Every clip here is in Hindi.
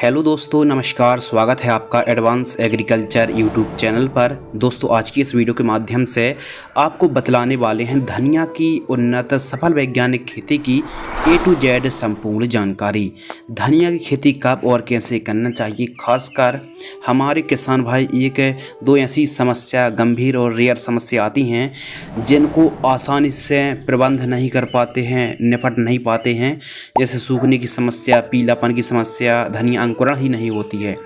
हेलो दोस्तों, नमस्कार। स्वागत है आपका एडवांस एग्रीकल्चर यूट्यूब चैनल पर। दोस्तों, आज की इस वीडियो के माध्यम से आपको बतलाने वाले हैं धनिया की उन्नत सफल वैज्ञानिक खेती की A to Z संपूर्ण जानकारी। धनिया की खेती कब और कैसे करना चाहिए, खासकर हमारे किसान भाई एक दो ऐसी समस्या, गंभीर और रेयर समस्या आती हैं जिनको आसानी से प्रबंध नहीं कर पाते हैं, निपट नहीं पाते हैं। जैसे सूखने की समस्या, पीलापन की समस्या, धनिया अंकुरण ही नहीं होती है।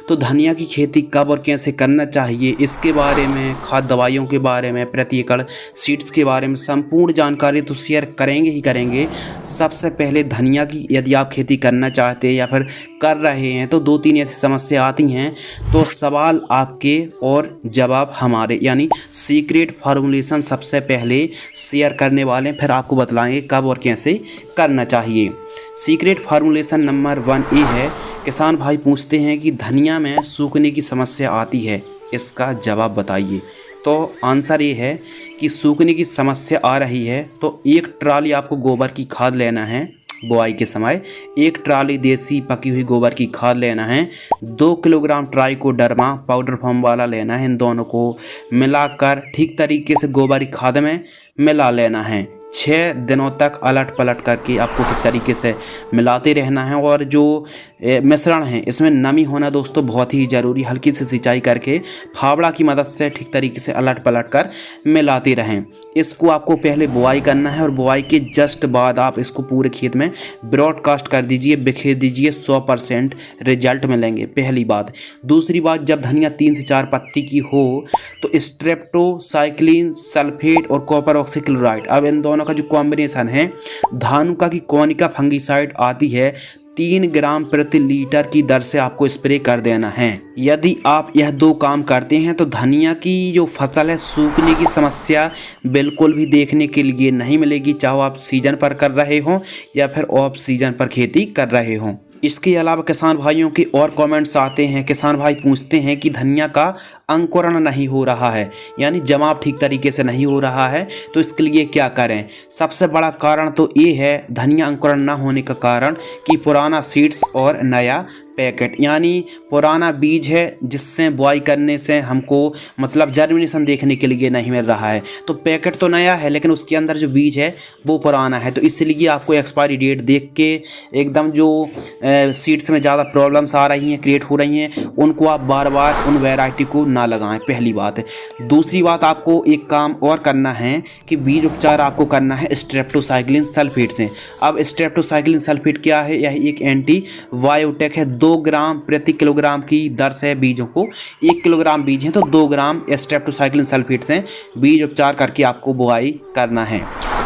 तो धनिया की खेती कब और कैसे करना चाहिए, इसके बारे में, खाद दवाइयों के बारे में, प्रति एकड़ सीड्स के बारे में संपूर्ण जानकारी तो शेयर करेंगे ही करेंगे। सबसे पहले धनिया की यदि आप खेती करना चाहते हैं या फिर कर रहे हैं तो दो तीन ऐसी समस्या आती हैं, तो सवाल आपके और जवाब हमारे, यानी सीक्रेट फार्मूलेशन सबसे पहले शेयर करने वाले हैं, फिर आपको बतलाएंगे कब और कैसे करना चाहिए। सीक्रेट फार्मूलेशन नंबर 1 ये है। किसान भाई पूछते हैं कि धनिया में सूखने की समस्या आती है, इसका जवाब बताइए। तो आंसर ये है कि सूखने की समस्या आ रही है तो एक ट्राली आपको गोबर की खाद लेना है। बुआई के समय एक ट्राली देसी पकी हुई गोबर की खाद लेना है। 2 किलोग्राम ट्राइकोडर्मा पाउडर फॉर्म वाला लेना है। इन दोनों को मिलाकर ठीक तरीके से गोबर की खाद में मिला लेना है। 6 दिनों तक अलट पलट करके आपको ठीक तरीके से मिलाते रहना है। और जो मिश्रण है इसमें नमी होना दोस्तों बहुत ही ज़रूरी। हल्की सी सिंचाई करके फावड़ा की मदद से ठीक तरीके से अलट पलट कर मिलाते रहें। इसको आपको पहले बुआई करना है और बुआई के जस्ट बाद आप इसको पूरे खेत में ब्रॉडकास्ट कर दीजिए, बिखेर दीजिए। 100% रिजल्ट मिलेंगे, पहली बात। दूसरी बात, जब धनिया 3 से 4 पत्ती की हो तो स्ट्रेप्टोसाइक्लिन सल्फेट और कॉपर ऑक्सीक्लोराइड, अब इन दोनों का जो कॉम्बिनेशन है, धानुका की कोनिका फंगिसाइड आती है, 3 ग्राम प्रति लीटर की दर से आपको स्प्रे कर देना है। यदि आप यह 2 काम करते हैं तो धनिया की जो फसल है, सूखने की समस्या बिल्कुल भी देखने के लिए नहीं मिलेगी, चाहे आप सीजन पर कर रहे हों या फिर ऑफ सीजन पर खेती कर रहे हों। इसके अलावा किसान भाइयों के और कमेंट्स आते हैं। किसान भाई पूछते हैं कि धनिया का अंकुरण नहीं हो रहा है, यानी जमाव ठीक तरीके से नहीं हो रहा है, तो इसके लिए क्या करें। सबसे बड़ा कारण तो ये है धनिया अंकुरण ना होने का कारण कि पुराना सीड्स और नया पैकेट, यानी पुराना बीज है जिससे बुआई करने से हमको मतलब जर्मिनेशन देखने के लिए नहीं मिल रहा है। तो पैकेट तो नया है लेकिन उसके अंदर जो बीज है वो पुराना है। तो इसलिए आपको एक्सपायरी डेट देख के एकदम जो सीड्स में ज़्यादा प्रॉब्लम्स आ रही हैं, क्रिएट हो रही हैं, उनको आप बार बार उन वैरायटी को ना लगाएं, पहली बात है। दूसरी बात, आपको एक काम और करना है कि बीज उपचार आपको करना है स्ट्रेप्टोसाइक्लिन सल्फेट से। अब स्ट्रेप्टोसाइक्लिन सल्फेट क्या है? यह एक एंटी बायोटिक है। 2 ग्राम प्रति किलोग्राम की दर से बीजों को, 1 किलोग्राम बीज है तो 2 ग्राम स्ट्रेप्टोसाइक्लिन सल्फेट से बीज उपचार करके आपको बुआई करना है।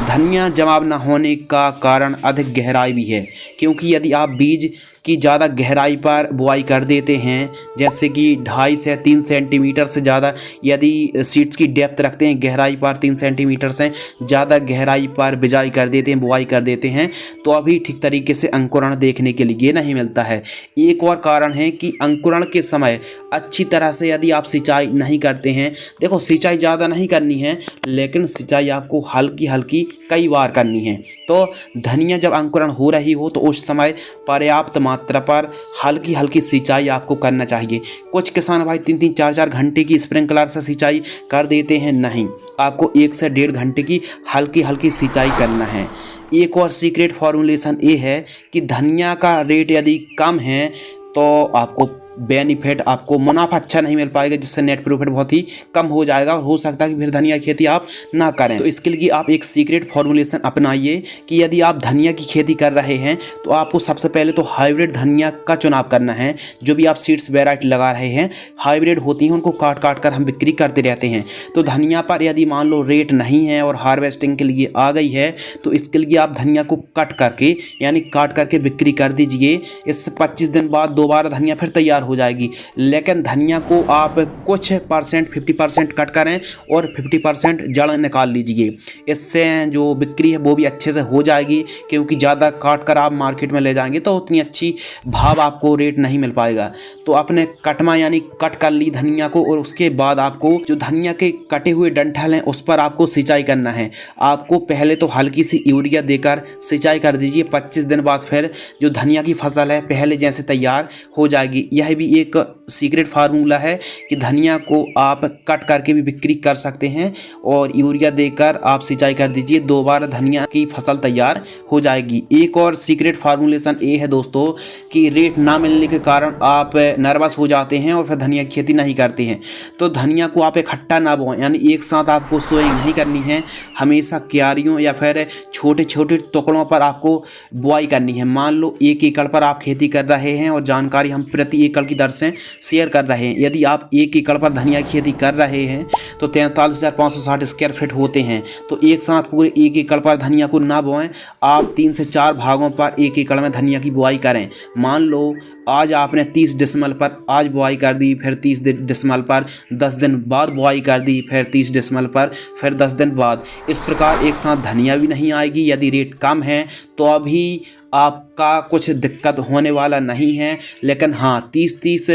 धनिया जमाव न होने का कारण अधिक गहराई भी है, क्योंकि यदि आप बीज की ज़्यादा गहराई पर बुआई कर देते हैं, जैसे कि 2.5 से 3 सेंटीमीटर से ज़्यादा यदि सीड्स की डेप्थ रखते हैं, गहराई पर 3 सेंटीमीटर से ज़्यादा गहराई पर बिजाई कर देते हैं, बुआई कर देते हैं, तो अभी ठीक तरीके से अंकुरण देखने के लिए नहीं मिलता है। एक और कारण है कि अंकुरण के समय अच्छी तरह से यदि आप सिंचाई नहीं करते हैं, देखो सिंचाई ज़्यादा नहीं करनी है लेकिन सिंचाई आपको हल्की हल्की कई बार करनी है। तो धनिया जब अंकुरण हो रही हो तो उस समय पर्याप्त मात्रा पर हल्की हल्की सिंचाई आपको करना चाहिए। कुछ किसान भाई 3-3 4-4 घंटे की स्प्रिंकलर से सिंचाई कर देते हैं, नहीं, आपको 1 से 1.5 घंटे की हल्की हल्की सिंचाई करना है। एक और सीक्रेट फॉर्मूलेशन ये है कि धनिया का रेट यदि कम है तो आपको बेनिफिट, आपको मुनाफा अच्छा नहीं मिल पाएगा, जिससे नेट प्रॉफिट बहुत ही कम हो जाएगा। हो सकता है कि फिर धनिया की खेती आप ना करें। तो इसके लिए आप एक सीक्रेट फॉर्मूलेशन अपनाइए कि यदि आप धनिया की खेती कर रहे हैं तो आपको सबसे पहले तो हाइब्रिड धनिया का चुनाव करना है। जो भी आप सीड्स वैरायटी लगा रहे हैं हाइब्रिड होती हैं, उनको काट काट कर हम बिक्री करते रहते हैं। तो धनिया पर यदि मान लो रेट नहीं है और हार्वेस्टिंग के लिए आ गई है तो इसके लिए आप धनिया को कट करके, यानी काट करके बिक्री कर दीजिए। इससे 25 दिन बाद दोबारा धनिया फिर तैयार हो जाएगी। लेकिन धनिया को आप कुछ परसेंट 50% कट करें और 50% जड़ निकाल लीजिए। इससे जो बिक्री है वो भी अच्छे से हो जाएगी, क्योंकि ज़्यादा काट कर आप मार्केट में ले जाएंगे तो उतनी अच्छी भाव आपको रेट नहीं मिल पाएगा। तो आपने कटमा यानी कट कर ली धनिया को, और उसके बाद आपको जो धनिया के कटे हुए डंठल हैं उस पर आपको सिंचाई करना है। आपको पहले तो हल्की सी यूरिया देकर सिंचाई कर दीजिए। 25 दिन बाद फिर जो धनिया की फसल है पहले जैसे तैयार हो जाएगी। यह भी एक सीक्रेट फार्मूला है कि धनिया को आप कट करके भी बिक्री कर सकते हैं, और यूरिया देकर आप सिंचाई कर दीजिए, दोबारा धनिया की फसल तैयार हो जाएगी। एक और सीक्रेट फार्मूलेशन ये है दोस्तों कि रेट ना मिलने के कारण आप नर्वस हो जाते हैं और फिर धनिया की खेती नहीं करते हैं। तो धनिया को आप इकट्ठा ना बोएं, यानी एक साथ आपको सोइंग नहीं करनी है, हमेशा क्यारियों या फिर छोटे छोटे टुकड़ों पर आपको बुआई करनी है। मान लो 1 एकड़ पर आप खेती कर रहे हैं और जानकारी हम प्रति एकड़ की दर से शेयर कर रहे हैं। यदि आप 1 एकड़ पर धनिया की खेती कर रहे हैं तो 43,560 स्क्वायर फीट होते हैं। तो एक साथ पूरे 1 एकड़ पर धनिया को ना बोएं, आप 3 से 4 भागों पर 1 एकड़ में धनिया की बुआई करें। मान लो आज आपने 30 डिसमल पर आज बुआई कर दी, फिर 30 डिसमल पर 10 दिन बाद बुआई कर दी, फिर 30 डिसमल पर फिर 10 दिन बाद। इस प्रकार एक साथ धनिया भी नहीं आएगी। यदि रेट कम है तो अभी आपका कुछ दिक्कत होने वाला नहीं है। लेकिन हाँ 30-30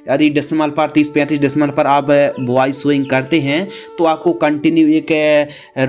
यदि डिसमल पर 30-35 डिसमल पर आप बुआई सोइंग करते हैं तो आपको कंटिन्यू एक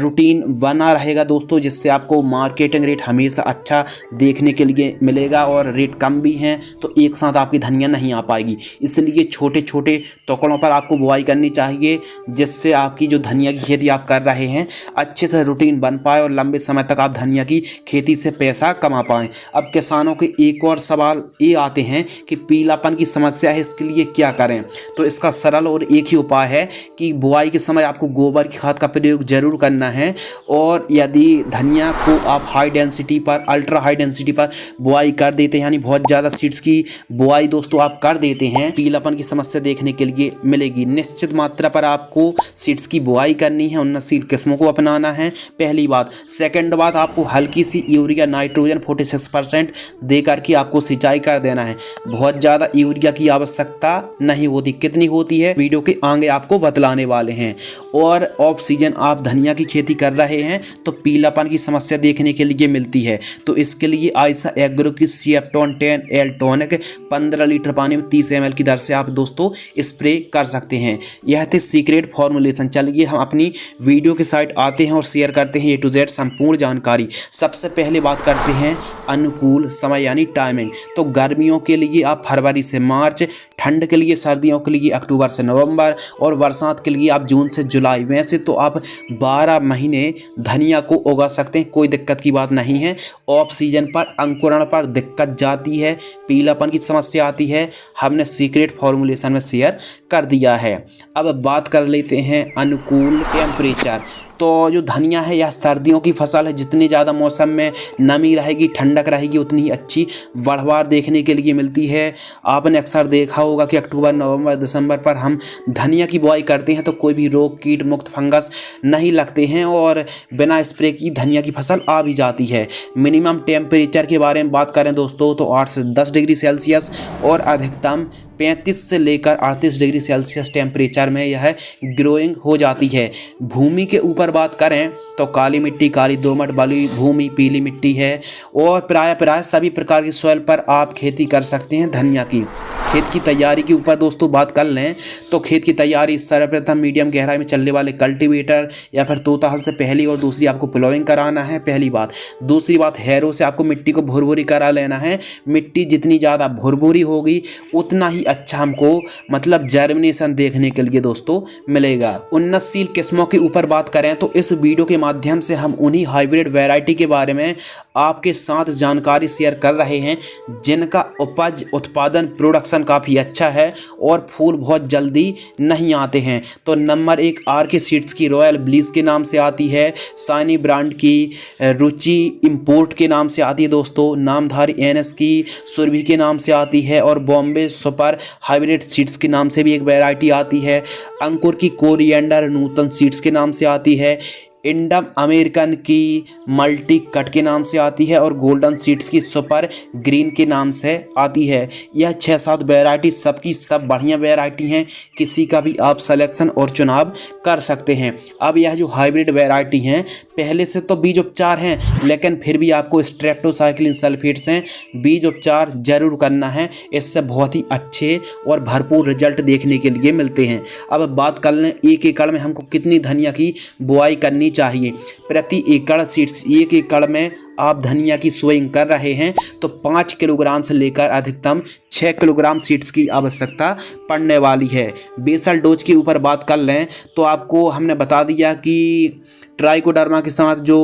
रूटीन बना रहेगा दोस्तों, जिससे आपको मार्केटिंग रेट हमेशा अच्छा देखने के लिए मिलेगा। और रेट कम भी हैं तो एक साथ आपकी धनिया नहीं आ पाएगी, इसलिए छोटे छोटे टुकड़ों पर आपको बुआई करनी चाहिए, जिससे आपकी जो धनिया की खेती आप कर रहे हैं अच्छे से रूटीन बन पाए और लंबे समय तक आप धनिया की खेती से पैसा कमा पाएँ। अब किसानों के एक और सवाल ये आते हैं कि पीलापन की समस्या है, इसके लिए क्या करें। तो इसका सरल और एक ही उपाय है कि बुआई के समय आपको गोबर की खाद का प्रयोग जरूर करना है। और यदि धनिया को आप हाई डेंसिटी पर अल्ट्रा हाई डेंसिटी पर बुआई कर देते हैं, यानी बहुत ज़्यादा सीड्स की बुआई दोस्तों आप कर देते हैं, पीलापन की समस्या देखने के लिए मिलेगी। निश्चित मात्रा पर आपको सीड्स की बुआई करनी है, उन्नतशील किस्मों को अपनाना है, पहली बात। सेकेंड बात, आपको हल्की सी यूरिया नाइट्रोजन 46% देकर के आपको सिंचाई कर देना है। बहुत ज़्यादा यूरिया की आवश्यकता नहीं होती, कितनी होती है वीडियो के आगे आपको बतलाने वाले हैं। और ऑफ सीजन आप धनिया की खेती कर रहे हैं तो पीलापन की समस्या देखने के लिए मिलती है, तो इसके लिए आयशा एग्रो की सिएप्टोन 10L टॉनिक 15 लीटर पानी में 30 ml की दर से आप दोस्तों स्प्रे कर सकते हैं। यह थे सीक्रेट फॉर्मुलेशन। चलिए हम अपनी वीडियो के साइड आते हैं और शेयर करते हैं A to Z संपूर्ण जानकारी। सबसे पहले बात करते हैं अनुकूल समय यानी टाइमिंग। तो गर्मियों के लिए आप फरवरी से मार्च, ठंड के लिए सर्दियों के लिए अक्टूबर से नवंबर, और बरसात के लिए आप जून से जुलाई। वैसे तो आप 12 महीने धनिया को उगा सकते हैं, कोई दिक्कत की बात नहीं है। ऑफ सीजन पर अंकुरण पर दिक्कत जाती है, पीलापन की समस्या आती है, हमने सीक्रेट फॉर्मुलेशन में शेयर कर दिया है। अब बात कर लेते हैं अनुकूल टेम्परेचर। तो जो धनिया है यह सर्दियों की फसल है, जितनी ज़्यादा मौसम में नमी रहेगी, ठंडक रहेगी, उतनी ही अच्छी बढ़वार देखने के लिए मिलती है। आपने अक्सर देखा होगा कि अक्टूबर, नवंबर, दिसंबर पर हम धनिया की बुआई करते हैं तो कोई भी रोग, कीट मुक्त, फंगस नहीं लगते हैं और बिना स्प्रे की धनिया की फसल आ भी जाती है। मिनिमम टेम्परेचर के बारे में बात करें दोस्तों तो 8 से 10 डिग्री सेल्सियस और अधिकतम 35 से लेकर 38 डिग्री सेल्सियस टेम्परेचर में यह ग्रोइंग हो जाती है। भूमि के ऊपर बात करें तो काली मिट्टी, काली दोमट वाली भूमि, पीली मिट्टी है और प्राय सभी प्रकार की सॉइल पर आप खेती कर सकते हैं धनिया की। खेत की तैयारी के ऊपर दोस्तों बात कर लें तो खेत की तैयारी सर्वप्रथम मीडियम गहराई में चलने वाले कल्टीवेटर या फिर तोता हल से पहली और दूसरी आपको प्लोइंग कराना है, पहली बात। दूसरी बात, हैरो से आपको मिट्टी को भुरभुरी करा लेना है। मिट्टी जितनी ज़्यादा भुरभुरी होगी उतना ही अच्छा हमको मतलब जर्मिनेशन देखने के लिए दोस्तों मिलेगा। उन्नतशील किस्मों के ऊपर बात करें तो इस वीडियो के माध्यम से हम उन्हीं हाइब्रिड वैरायटी के बारे में आपके साथ जानकारी शेयर कर रहे हैं जिनका उपज, उत्पादन, प्रोडक्शन काफ़ी अच्छा है और फूल बहुत जल्दी नहीं आते हैं। तो नंबर 1 RK सीड्स की रॉयल ब्लीज के नाम से आती है, साइनी ब्रांड की रुचि इंपोर्ट के नाम से आती है दोस्तों, नामधारी NS की सुरभि के नाम से आती है और बॉम्बे सुपर हाइब्रिड सीड्स के नाम से भी एक वैरायटी आती है। अंकुर की कोरिएंडर नूतन सीड्स के नाम से आती है। इंडम अमेरिकन की मल्टी कट के नाम से आती है और गोल्डन सीड्स की सुपर ग्रीन के नाम से आती है। यह 6-7 वैरायटी सबकी सब बढ़िया वैरायटी हैं, किसी का भी आप सिलेक्शन और चुनाव कर सकते हैं। अब यह जो हाइब्रिड वैरायटी हैं पहले से तो बीज उपचार हैं, लेकिन फिर भी आपको स्ट्रेप्टोसाइक्लिन सल्फेट से बीज उपचार जरूर करना है। इससे बहुत ही अच्छे और भरपूर रिजल्ट देखने के लिए मिलते हैं। अब बात कर लें 1 एकड़ में हमको कितनी धनिया की बुआई करनी चाहिए। प्रति एकड़ सीड्स 1 एकड़ में आप धनिया की सोइंग कर रहे हैं तो 5 किलोग्राम से लेकर अधिकतम 6 किलोग्राम सीड्स की आवश्यकता पड़ने वाली है। बेसल डोज के ऊपर बात कर लें तो आपको हमने बता दिया कि ट्राइकोडर्मा के साथ जो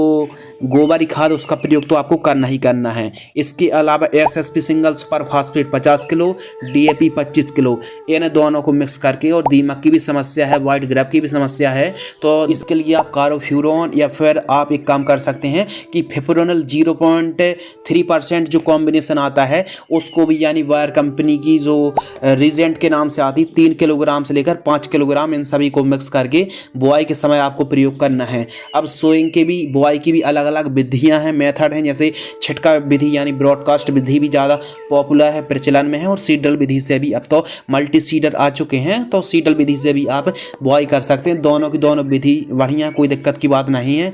गोबरी खाद उसका प्रयोग तो आपको करना ही करना है। इसके अलावा SSP single super phosphate 50 kilo, DAP 25 kilo, इन दोनों को मिक्स करके, और दीमक की भी समस्या है, वाइट ग्रेप की भी समस्या है, तो इसके लिए आप कार्बोफ्यूरॉन या फिर आप एक काम कर सकते हैं कि फिप्रोनिल 0.3% जो कॉम्बिनेशन आता है उसको भी, यानी वायर कंपनी की जो रिजेंट के नाम से आती 3 किलोग्राम से लेकर 5 किलोग्राम, इन सभी को मिक्स करके बुआई के समय आपको प्रयोग करना है। अब सोइंग के भी, बुआई की भी अलग अलग विधियां हैं, मेथड हैं। जैसे छिटका विधि यानी ब्रॉडकास्ट विधि भी ज़्यादा पॉपुलर है, प्रचलन में है, और सीडल विधि से भी अब तो मल्टी सीडर आ चुके हैं, तो सीडल विधि से भी आप बुआई कर सकते हैं। दोनों की दोनों विधि बढ़िया, कोई दिक्कत की बात नहीं है।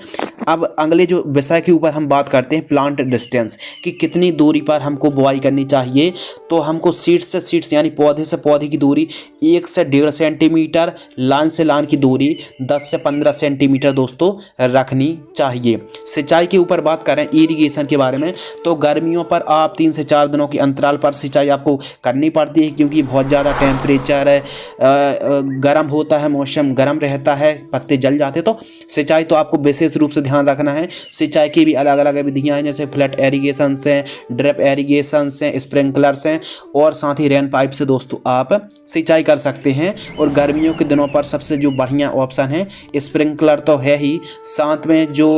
अब अगले जो विषय के ऊपर हम बात करते हैं प्लांट डिस्टेंस कि कितनी दूरी पर हमको बुआई करनी चाहिए। तो हमको सीड्स से सीड्स यानी पौधे से पौधे की दूरी 1 से 1.5 सेंटीमीटर, लाइन से लाइन की दूरी 10 से 15 सेंटीमीटर दोस्तों रखनी चाहिए। सिंचाई के ऊपर बात करें, इरिगेशन के बारे में, तो गर्मियों पर आप 3 से 4 दिनों के अंतराल पर सिंचाई आपको करनी पड़ती है, क्योंकि बहुत ज़्यादा टेम्परेचर गर्म होता है, मौसम गर्म रहता है, पत्ते जल जाते, तो सिंचाई तो आपको विशेष रूप से ध्यान रखना है। सिंचाई की भी अलग अलग विधियां हैं, जैसे फ्लैट एरीगेशन से, ड्रिप एरीगेशन से, स्प्रिंकलर से, और साथ ही रेन पाइप से दोस्तों आप सिंचाई कर सकते हैं। और गर्मियों के दिनों पर सबसे जो बढ़िया ऑप्शन है स्प्रिंकलर तो है ही, साथ में जो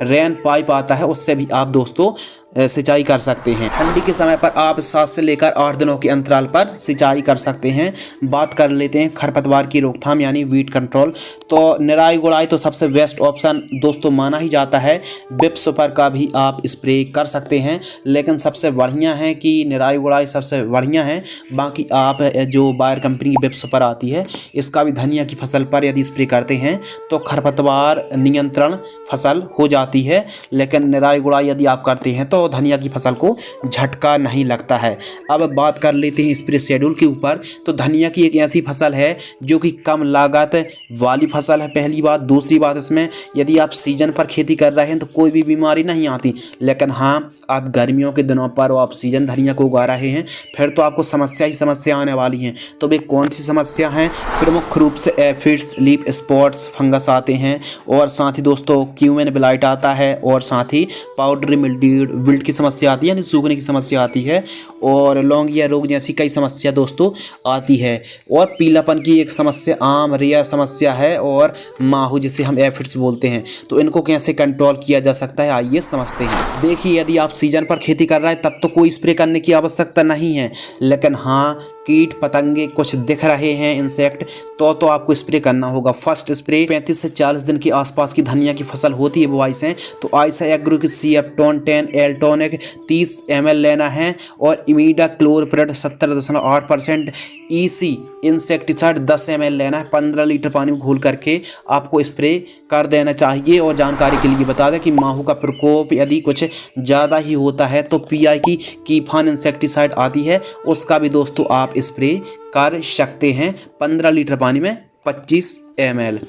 रेन पाइप आता है उससे भी आप दोस्तों सिंचाई कर सकते हैं। ठंडी के समय पर आप 7 से लेकर 8 दिनों के अंतराल पर सिंचाई कर सकते हैं। बात कर लेते हैं खरपतवार की रोकथाम यानी वीड कंट्रोल। तो निराई गुड़ाई तो सबसे बेस्ट ऑप्शन दोस्तों माना ही जाता है। बिप सुपर का भी आप स्प्रे कर सकते हैं, लेकिन सबसे बढ़िया है कि निराई गुड़ाई सबसे बढ़िया है। बाकी आप जो बायर कंपनी की बिप सुपर आती है इसका भी धनिया की फसल पर यदि स्प्रे करते हैं तो खरपतवार नियंत्रण फसल हो जाती है, लेकिन निराई गुड़ाई यदि आप करते हैं तो धनिया की फसल को झटका नहीं लगता है। अब बात कर लेते हैं स्प्रे शेड्यूल के ऊपर। तो धनिया की एक ऐसी फसल है जो कि कम लागत वाली फसल है, पहली बात। दूसरी बात, इसमें यदि आप सीजन पर खेती कर रहे हैं तो कोई भी बीमारी नहीं आती, लेकिन हाँ आप गर्मियों के दिनों पर आप सीजन धनिया को उगा रहे हैं फिर तो आपको समस्या ही समस्या आने वाली हैं। तो वे कौन सी समस्या हैं? प्रमुख रूप से एफिड्स, लीफ स्पॉट्स, फंगस आते हैं, और साथ ही दोस्तों क्यूमेन ब्लाइट आता है, और साथ ही पाउडरी मिल्ड्यू, विल्ट की समस्या आती है यानी सूखने की समस्या आती है, और लौंगिया रोग जैसी कई समस्या दोस्तों आती है। और पीलापन की एक समस्या आम रेयर समस्या है, और माहू जिसे हम एफिड्स बोलते हैं। तो इनको कैसे कंट्रोल किया जा सकता है आइए समझते हैं। देखिए यदि आप सीजन पर खेती कर रहे हैं तब तो कोई स्प्रे करने की आवश्यकता नहीं है, लेकिन हाँ कीट पतंगे कुछ दिख रहे हैं, इंसेक्ट, तो आपको स्प्रे करना होगा। फर्स्ट स्प्रे 35 से 40 दिन के आसपास की धनिया की फसल होती है बुआई से, तो आइसा एग्रो की सीएप्टोन 10 एल्टोनिक 30 ml लेना है, और इमीडा क्लोरप्रिड 70.8% ईसी इंसेक्टिसाइड 10 ml लेना है। 15 लीटर पानी में घोल करके आपको स्प्रे कर देना चाहिए। और जानकारी के लिए बता दें कि माहू का प्रकोप यदि कुछ ज़्यादा ही होता है तो पीआई की कीफान इंसेक्टिसाइड आती है, उसका भी दोस्तों आप स्प्रे कर सकते हैं 15 लीटर पानी में 25 ml।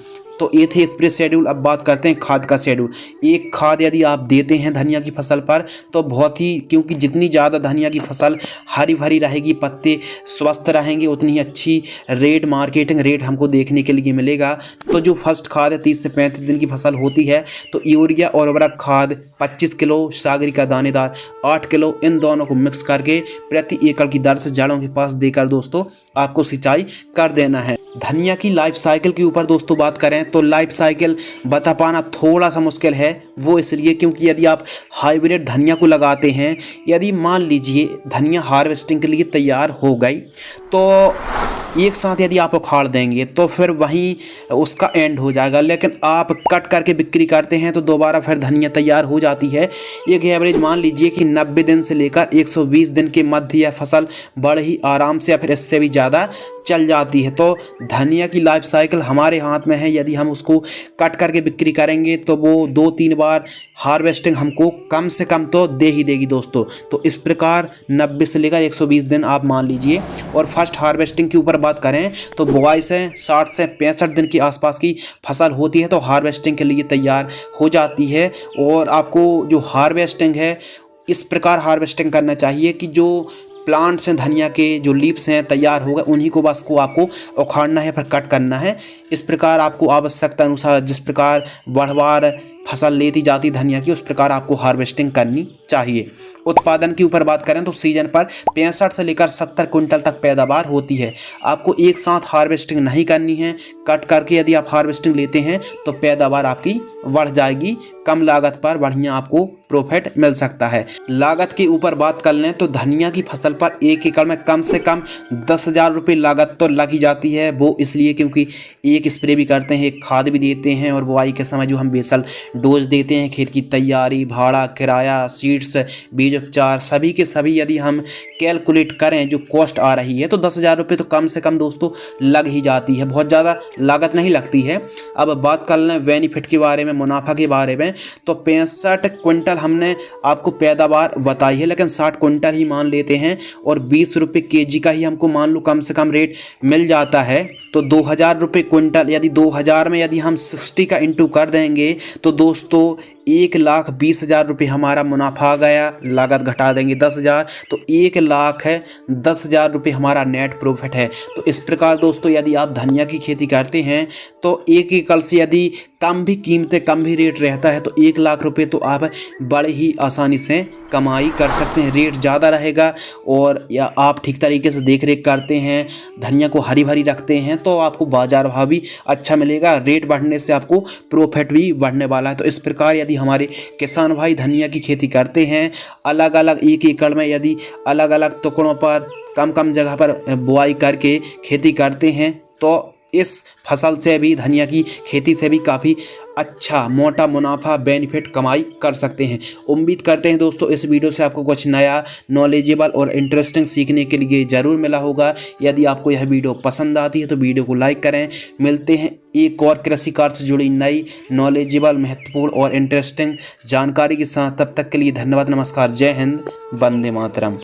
तो ये थे स्प्रे शेड्यूल। अब बात करते हैं खाद का शेड्यूल। एक खाद यदि आप देते हैं धनिया की फसल पर तो बहुत ही, क्योंकि जितनी ज़्यादा धनिया की फसल हरी भरी रहेगी, पत्ते स्वस्थ रहेंगे, उतनी ही अच्छी रेट, मार्केटिंग रेट हमको देखने के लिए मिलेगा। तो जो फर्स्ट खाद है 30 से 35 दिन की फसल होती है तो यूरिया और उर्वरक खाद 25 किलो, सागरी का दानेदार 8 किलो, इन दोनों को मिक्स करके प्रति एकड़ की दर से जड़ों के पास देकर दोस्तों आपको सिंचाई कर देना है। धनिया की लाइफ साइकिल के ऊपर दोस्तों बात करें तो लाइफ साइकिल बता पाना थोड़ा सा मुश्किल है, वो इसलिए क्योंकि यदि आप हाइब्रिड धनिया को लगाते हैं, यदि मान लीजिए धनिया हार्वेस्टिंग के लिए तैयार हो गई तो एक साथ यदि आप उखाड़ देंगे तो फिर वहीं उसका एंड हो जाएगा। लेकिन आप कट करके बिक्री करते हैं तो दोबारा फिर धनिया तैयार हो जाती है। एक एवरेज मान लीजिए कि 90 दिन से लेकर 120 दिन के मध्य यह फसल बड़े ही आराम से या फिर इससे भी ज़्यादा चल जाती है। तो धनिया की लाइफ साइकिल हमारे हाथ में है। यदि हम उसको कट करके बिक्री करेंगे तो वो 2-3 बार हार्वेस्टिंग हमको कम से कम तो दे ही देगी दोस्तों। तो इस प्रकार 90 से लेकर 120 दिन आप मान लीजिए। और फर्स्ट हार्वेस्टिंग के ऊपर बात करें तो बुआई से 60 से 65 दिन के आसपास की फसल होती है तो हार्वेस्टिंग के लिए तैयार हो जाती है। और आपको जो हार्वेस्टिंग है इस प्रकार हार्वेस्टिंग करना चाहिए कि जो प्लांट्स हैं धनिया के जो लीव्स हैं तैयार हो गए उन्हीं को बस को आपको उखाड़ना है फिर कट करना है। इस प्रकार आपको आवश्यकता अनुसार जिस प्रकार बढ़वार फसल लेती जाती धनिया की उस प्रकार आपको हार्वेस्टिंग करनी चाहिए। उत्पादन की ऊपर बात करें तो सीजन पर 65 से लेकर 70 कुंटल तक पैदावार होती है। आपको एक साथ हार्वेस्टिंग नहीं करनी है। कट करके यदि आप हार्वेस्टिंग लेते हैं तो पैदावार आपकी बढ़ जाएगी। कम लागत पर बढ़िया आपको प्रॉफिट मिल सकता है। लागत की ऊपर बात कर लें तो धनिया की फसल पर 1 एकड़ में कम से कम 10,000 रुपये लागत तो लग ही जाती है। वो इसलिए क्योंकि एक स्प्रे भी करते हैं, एक खाद भी देते हैं और बुआई के समय जो हम बेसल डोज देते हैं, खेत की तैयारी, भाड़ा, किराया, सीड्स, बीज उपचार, सभी के सभी यदि हम कैलकुलेट करें जो कॉस्ट आ रही है तो 10,000 रुपये तो कम से कम दोस्तों लग ही जाती है। बहुत ज़्यादा लागत नहीं लगती है। अब बात कर लें बेनिफिट के बारे में, मुनाफा के बारे में, तो 65 क्विंटल हमने आपको पैदावार बताई है लेकिन 60 क्विंटल ही मान लेते हैं और 20 रुपये केजी का ही हमको मान लो कम से कम रेट मिल जाता है। तो 2,000 रुपये क्विंटल, यदि 2,000 में यदि हम 60 का इंटू कर देंगे तो दोस्तों 1,20,000 रुपये हमारा मुनाफा आ गया। लागत घटा देंगे 10,000 तो 1,10,000 रुपये हमारा नेट प्रॉफिट है। तो इस प्रकार दोस्तों यदि आप धनिया की खेती करते हैं तो एक एकड़ से यदि कम भी कीमतें, कम भी रेट रहता है तो 1,00,000 रुपये तो आप बड़े ही आसानी से कमाई कर सकते हैं। रेट ज़्यादा रहेगा और या आप ठीक तरीके से देख रेख करते हैं, धनिया को हरी भरी रखते हैं तो आपको बाजार भाव भी अच्छा मिलेगा। रेट बढ़ने से आपको प्रॉफिट भी बढ़ने वाला है। तो इस प्रकार यदि हमारे किसान भाई धनिया की खेती करते हैं, अलग अलग एक एकड़ में यदि अलग अलग टुकड़ों पर कम कम जगह पर बुआई करके खेती करते हैं तो इस फसल से भी, धनिया की खेती से भी काफ़ी अच्छा मोटा मुनाफा बेनिफिट कमाई कर सकते हैं। उम्मीद करते हैं दोस्तों इस वीडियो से आपको कुछ नया, नॉलेजेबल और इंटरेस्टिंग सीखने के लिए ज़रूर मिला होगा। यदि आपको यह वीडियो पसंद आती है तो वीडियो को लाइक करें। मिलते हैं एक और कृषि कार्य से जुड़ी नई, नॉलेजेबल, महत्वपूर्ण और इंटरेस्टिंग जानकारी के साथ। तब तक के लिए धन्यवाद, नमस्कार, जय हिंद, वंदे मातरम।